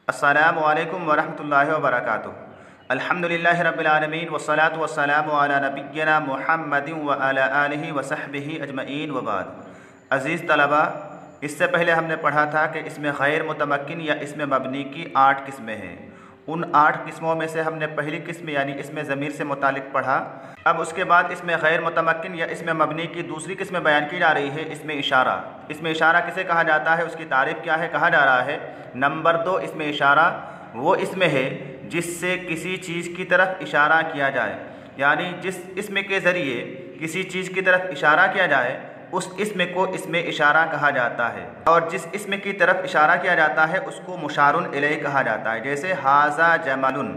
अस्सलामु अलैकुम वरहमतुल्लाहि वबरकातुहू। अल्हम्दुलिल्लाहि रब्बिल आलमीन वस्सलातु वस्सलामु अला नबिय्यिना मुहम्मदिन व अला आलिहि व सहबिहि अजमईन व बाद। अज़ीज़ तलबा, इससे पहले हमने पढ़ा था कि इसमें गैर मुतमक्किन या इसमें मबनी की 8 किस्में हैं। उन 8 किस्मों में से हमने पहली किस्म यानी इसमें ज़मीर से मुतालिक पढ़ा। अब उसके बाद इसमें गैर मुतमक्किन या इसमें मबनी की दूसरी किस्म बयान की जा रही है, इसमें इशारा। इसमें इशारा किसे कहा जाता है, उसकी तारीफ़ क्या है, कहा जा रहा है नंबर 2, इसमें इशारा वो इसमें है जिससे किसी चीज़ की तरफ इशारा किया जाए, यानी जिस इसम के ज़रिए किसी चीज़ की तरफ इशारा किया जाए उस इसम को इसमें इशारा कहा जाता है। और जिस इसम की तरफ इशारा किया जाता है उसको मुशारुन इलैहि कहा जाता है। जैसे हाज़ा जमलुन,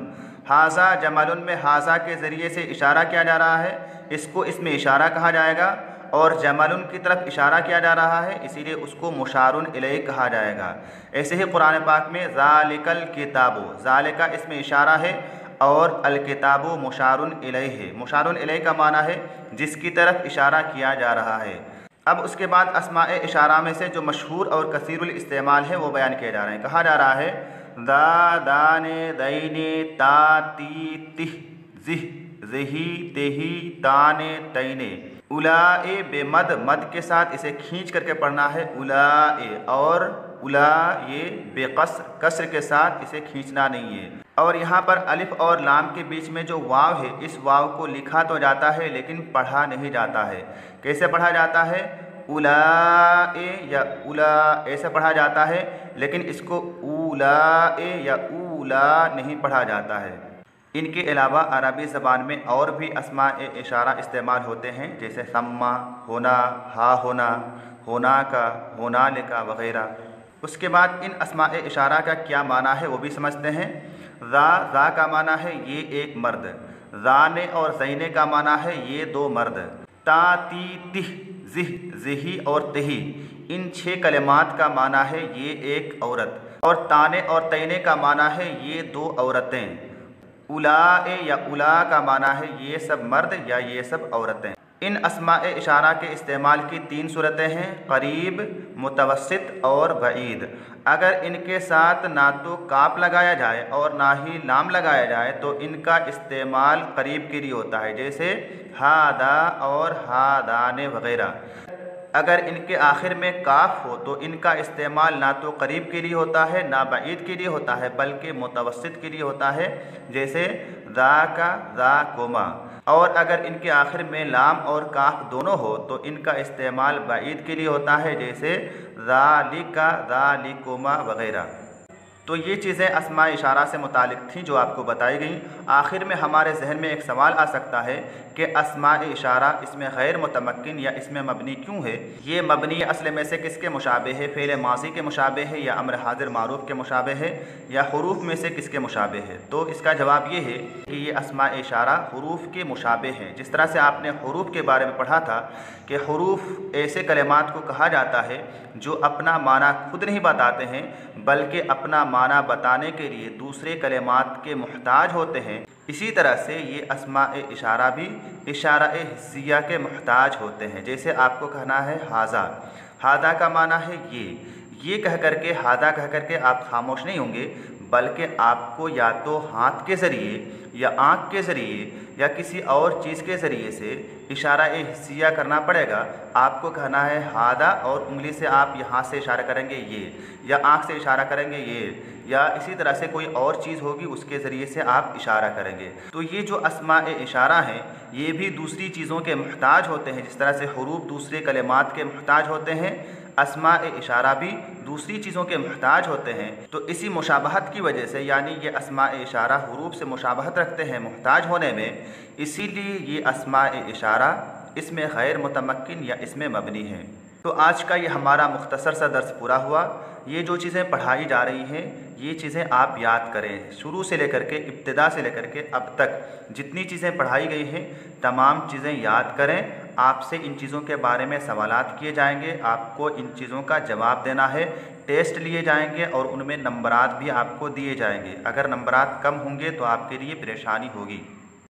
हाज़ा जमलुन में हाज़ा के ज़रिए से इशारा किया जा रहा है, इसको इसमें इशारा कहा जाएगा। और जमलुन की तरफ इशारा किया जा रहा है, इसीलिए उसको मुशारुन इलैहि कहा जाएगा। ऐसे ही कुरान पाक में ज़ालिकल किताबु, ज़ालिका इसमें इशारा है और अल किताबु मुशारुन इलैहि है। मुशारुन इलैहि का माना है जिसकी तरफ इशारा किया जा रहा है। अब उसके बाद अस्माए इशारा में से जो मशहूर और कसीरुल इस्तेमाल है वो बयान किए जा रहे हैं। कहा जा रहा है दा दाने दैने ता ती तिह जिह ज़ही तेही ताने तैने। उलाए बेमद, मद के साथ इसे खींच करके पढ़ना है उलाए, और उला ये बेकस्र, कसर के साथ इसे खींचना नहीं है। और यहाँ पर अलिफ और लाम के बीच में जो वाव है, इस वाव को लिखा तो जाता है लेकिन पढ़ा नहीं जाता है। कैसे पढ़ा जाता है, उलाए या उला ऐसे पढ़ा जाता है, लेकिन इसको उलाए या उला नहीं पढ़ा जाता है। इनके अलावा अरबी ज़बान में और भी अस्माए इशारा इस्तेमाल होते हैं, जैसे सम्मा, होना, हा होना, होना का, होनाले का वगैरह। उसके बाद इन अस्माए इशारा का क्या माना है वो भी समझते हैं। ज़ा का माना है ये एक मर्द, ज़ाने और ज़ैने का माना है ये 2 मर्द। ता ती तिह जिह ज़ही और तही, इन 6 कलिमात का माना है ये एक औरत। और ताने और तैने का माना है ये 2 औरतें। उलाए या उला का माना है ये सब मर्द या ये सब औरतें। इन अस्माए इशारा के इस्तेमाल की 3 सूरतें हैं, करीब, मुतवस्सित और बईद। अगर इनके साथ ना तो काप लगाया जाए और ना ही लाम लगाया जाए तो इनका इस्तेमाल करीब के लिए होता है, जैसे हादा और हादाने वगैरह। अगर इनके आखिर में काफ हो तो इनका इस्तेमाल ना तो करीब के लिए होता है ना बईद के लिए होता है, बल्कि मुतवस्सित के लिए होता है, जैसे ज़ा का ज़ा कोमा। और अगर इनके आखिर में लाम और काफ दोनों हो तो इनका इस्तेमाल बईद के लिए होता है, जैसे ज़ालिका ज़ालिकुमा वगैरह। तो ये चीज़ें अस्माए इशारा से मुतालिक थीं जो आपको बताई गई। आखिर में हमारे जहन में एक सवाल आ सकता है कि अस्माए इशारा इसमें गैर मुतमक्किन या इसमें मबनी क्यों है। ये मबनी असल में से किसके मुशाबे है, फ़ेल माज़ी के मुशाबे है या अम्र हाज़िर मारूफ़ के मुशाबे है या हुरूफ में से किसके मुशाबे है। तो इसका जवाब ये है कि ये अस्माए इशारा हुरूफ के मुशाबे हैं। जिस तरह से आपने हुरूफ के बारे में पढ़ा था कि हुरूफ ऐसे कलिमात को कहा जाता है जो अपना माना खुद नहीं बताते हैं बल्कि अपना माना बताने के लिए दूसरे कलिमात के मुहताज होते हैं। इसी तरह से ये अस्माए इशारा भी इशारा हिस्सिया के मुहताज होते हैं। जैसे आपको कहना है हाज़ा, हादा का माना है ये कह करके, हादा कह करके आप खामोश नहीं होंगे, बल्कि आपको या तो हाथ के ज़रिए या आँख के ज़रिए या किसी और चीज़ के ज़रिए से इशारा हिस्सिया करना पड़ेगा। आपको कहना है हादा और उंगली से आप यहाँ से इशारा करेंगे ये, या आँख से इशारा करेंगे ये, या इसी तरह से कोई और चीज़ होगी उसके ज़रिए से आप इशारा करेंगे। तो ये जो अस्माए इशारा हैं ये भी दूसरी चीज़ों के मुहताज होते हैं। जिस तरह से हुरूफ दूसरे कलिमात के मुहताज होते हैं, अस्माए इशारा भी दूसरी चीज़ों के मुहताज होते हैं। तो इसी मुशाबहत की वजह से, यानी ये अस्माए इशारा हुरूफ से मुशाबहत रखते हैं मुहताज होने में, इसीलिए ये अस्माए इशारा इसमें गैर मुतमक्किन या इसमें मबनी है। तो आज का ये हमारा मुख्तसर सा दर्स पूरा हुआ। ये जो चीज़ें पढ़ाई जा रही हैं ये चीज़ें आप याद करें, शुरू से लेकर के, इब्तिदा से लेकर के अब तक जितनी चीज़ें पढ़ाई गई हैं तमाम चीज़ें याद करें। आपसे इन चीज़ों के बारे में सवालात किए जाएंगे, आपको इन चीज़ों का जवाब देना है, टेस्ट लिए जाएंगे और उनमें नंबरात भी आपको दिए जाएंगे। अगर नंबरात कम होंगे तो आपके लिए परेशानी होगी।